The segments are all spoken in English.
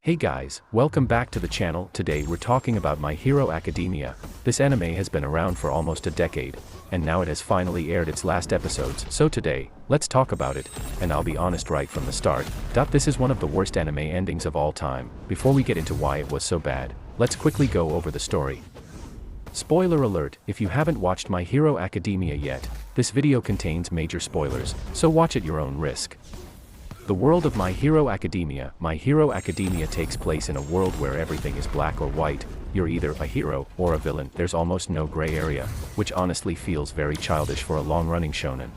Hey guys, welcome back to the channel. Today we're talking about My Hero Academia. This anime has been around for almost a decade, and now it has finally aired its last episodes. So today, let's talk about it, and I'll be honest right from the start. This is one of the worst anime endings of all time. Before we get into why it was so bad, let's quickly go over the story. Spoiler alert, if you haven't watched My Hero Academia yet, this video contains major spoilers, so watch at your own risk. The world of My Hero Academia. My Hero Academia takes place in a world where everything is black or white. You're either a hero or a villain. There's almost no gray area, which honestly feels very childish for a long-running shonen.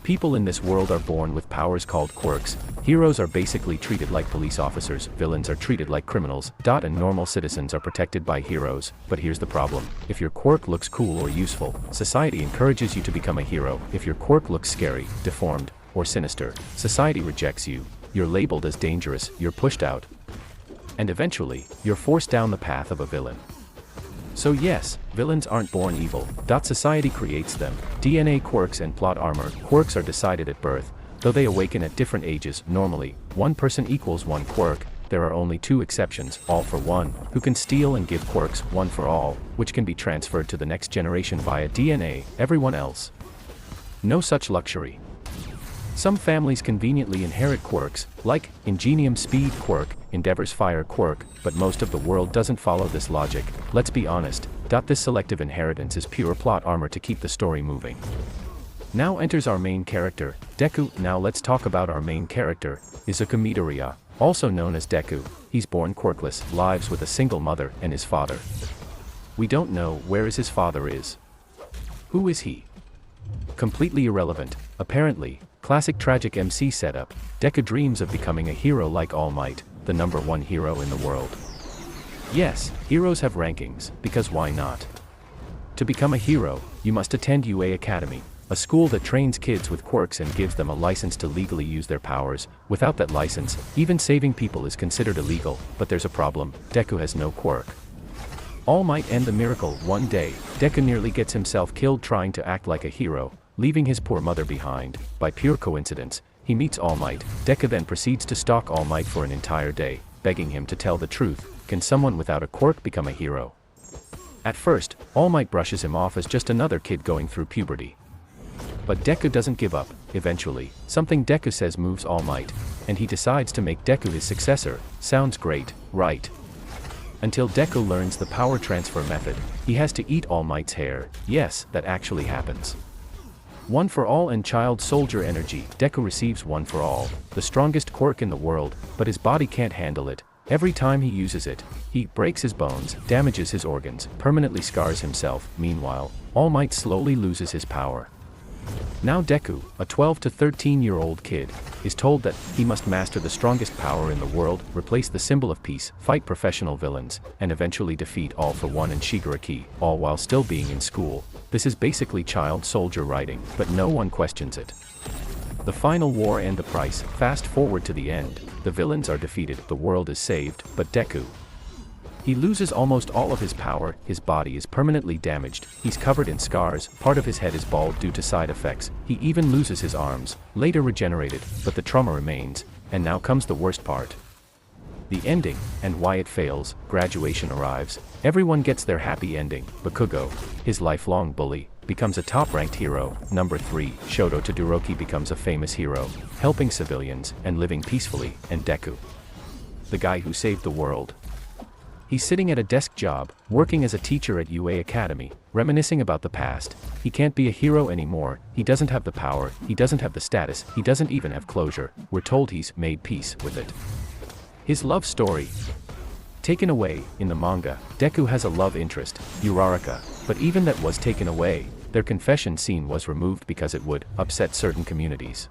People in this world are born with powers called quirks. Heroes are basically treated like police officers, villains are treated like criminals, and normal citizens are protected by heroes. But here's the problem. If your quirk looks cool or useful, society encourages you to become a hero. If your quirk looks scary, deformed, or sinister, society rejects you. You're labeled as dangerous, you're pushed out, and eventually, you're forced down the path of a villain. So yes, villains aren't born evil. Society creates them. DNA quirks and plot armor. Quirks are decided at birth, though they awaken at different ages. Normally, one person equals one quirk. There are only two exceptions, all for one, who can steal and give quirks, one for all, which can be transferred to the next generation via DNA. Everyone else, no such luxury. Some families conveniently inherit quirks, like Ingenium Speed quirk, Endeavor's Fire quirk, but most of the world doesn't follow this logic. Let's be honest, this selective inheritance is pure plot armor to keep the story moving. Now enters our main character, Deku. Now let's talk about our main character, Izuku Midoriya, also known as Deku. He's born quirkless, lives with a single mother and his father. We don't know where his father is. Who is he? Completely irrelevant. Apparently, classic tragic MC setup, Deku dreams of becoming a hero like All Might, the #1 hero in the world. Yes, heroes have rankings, because why not? To become a hero, you must attend UA Academy, a school that trains kids with quirks and gives them a license to legally use their powers. Without that license, even saving people is considered illegal. But there's a problem, Deku has no quirk. All might end the miracle. One day, Deku nearly gets himself killed trying to act like a hero, leaving his poor mother behind. By pure coincidence, he meets All Might. Deku then proceeds to stalk All Might for an entire day, begging him to tell the truth. Can someone without a quirk become a hero? At first, All Might brushes him off as just another kid going through puberty. But Deku doesn't give up. Eventually, something Deku says moves All Might, and he decides to make Deku his successor. Sounds great, right? Until Deku learns the power transfer method, he has to eat All Might's hair. Yes, that actually happens. One for all and child soldier energy. Deku receives one for all, the strongest quirk in the world, but his body can't handle it. Every time he uses it, he breaks his bones, damages his organs, permanently scars himself. Meanwhile, All Might slowly loses his power. Now Deku, a 12 to 13-year-old kid, is told that he must master the strongest power in the world, replace the symbol of peace, fight professional villains, and eventually defeat All for One and Shigaraki, all while still being in school. This is basically child soldier writing, but no one questions it. The final war and the price. Fast forward to the end. The villains are defeated, the world is saved, but Deku, he loses almost all of his power. His body is permanently damaged, he's covered in scars, part of his head is bald due to side effects, he even loses his arms, later regenerated, but the trauma remains. And now comes the worst part. The ending, and why it fails. Graduation arrives, everyone gets their happy ending. Bakugo, his lifelong bully, becomes a top-ranked hero. Number 3, Shoto Todoroki becomes a famous hero, helping civilians, and living peacefully. And Deku, the guy who saved the world, he's sitting at a desk job, working as a teacher at UA Academy, reminiscing about the past. He can't be a hero anymore, he doesn't have the power, he doesn't have the status, he doesn't even have closure. We're told he's made peace with it. His love story taken away. In the manga, Deku has a love interest, Uraraka, but even that was taken away. Their confession scene was removed because it would upset certain communities.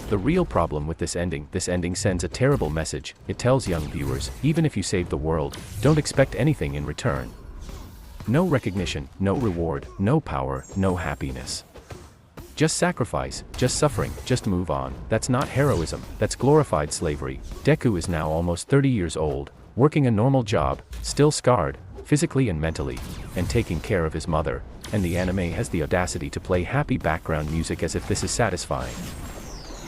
The real problem with this ending sends a terrible message. It tells young viewers, even if you save the world, don't expect anything in return. No recognition, no reward, no power, no happiness. Just sacrifice, just suffering, just move on. That's not heroism, that's glorified slavery. Deku is now almost 30 years old, working a normal job, still scarred, physically and mentally, and taking care of his mother, and the anime has the audacity to play happy background music as if this is satisfying.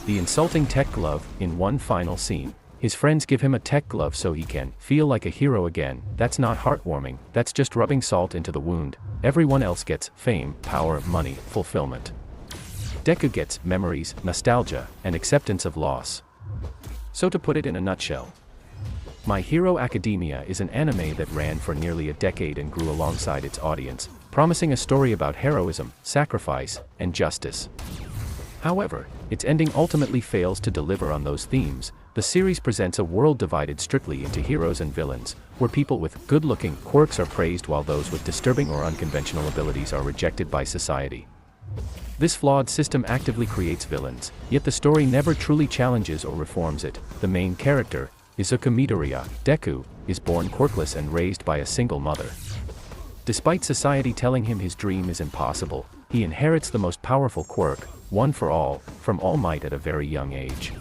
The insulting tech glove. In one final scene, His friends give him a tech glove so he can feel like a hero again. That's not heartwarming, that's just rubbing salt into the wound. Everyone else gets fame, power, money, fulfillment. Deku gets memories, nostalgia, and acceptance of loss. So to put it in a nutshell, My Hero Academia is an anime that ran for nearly a decade and grew alongside its audience, promising a story about heroism, sacrifice, and justice. However, its ending ultimately fails to deliver on those themes. The series presents a world divided strictly into heroes and villains, where people with good-looking quirks are praised while those with disturbing or unconventional abilities are rejected by society. This flawed system actively creates villains, yet the story never truly challenges or reforms it. The main character, Izuku Midoriya, Deku, is born quirkless and raised by a single mother. Despite society telling him his dream is impossible, he inherits the most powerful quirk, one for all, from All Might at a very young age.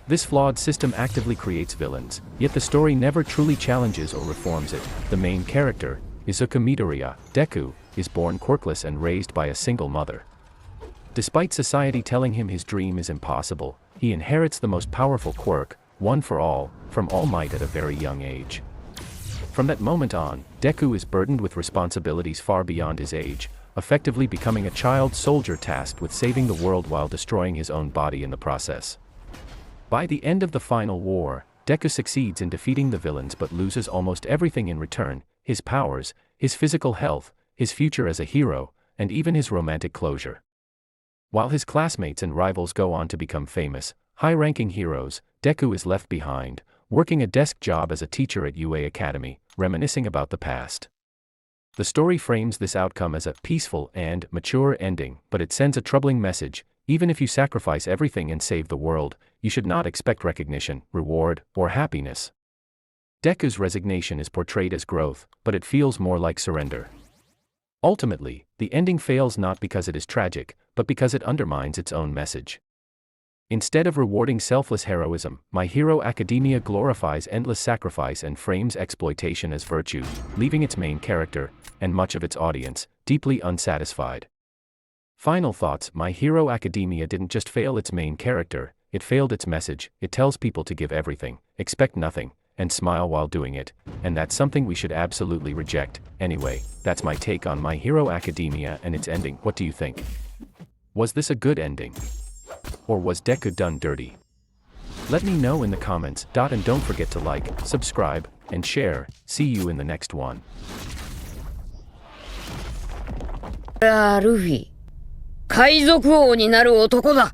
This flawed system actively creates villains, yet the story never truly challenges or reforms it. The main character, Izuku Midoriya, Deku, is born quirkless and raised by a single mother. Despite society telling him his dream is impossible, he inherits the most powerful quirk, one for all, from All Might at a very young age. From that moment on, Deku is burdened with responsibilities far beyond his age, effectively becoming a child soldier tasked with saving the world while destroying his own body in the process. By the end of the final war, Deku succeeds in defeating the villains but loses almost everything in return: his powers, his physical health, his future as a hero, and even his romantic closure. While his classmates and rivals go on to become famous, high-ranking heroes, Deku is left behind, working a desk job as a teacher at UA Academy, reminiscing about the past. The story frames this outcome as a peaceful and mature ending, but it sends a troubling message: even if you sacrifice everything and save the world, you should not expect recognition, reward, or happiness. Deku's resignation is portrayed as growth, but it feels more like surrender. Ultimately, the ending fails not because it is tragic, but because it undermines its own message. Instead of rewarding selfless heroism, My Hero Academia glorifies endless sacrifice and frames exploitation as virtue, leaving its main character, and much of its audience, deeply unsatisfied. Final thoughts: My Hero Academia didn't just fail its main character, it failed its message. It tells people to give everything, expect nothing, and smile while doing it, and that's something we should absolutely reject. Anyway, that's my take on My Hero Academia and its ending. What do you think? Was this a good ending? Or was Deku done dirty? Let me know in the comments. And don't forget to like, subscribe, and share. See you in the next one. ルフィ、海賊王になる男だ。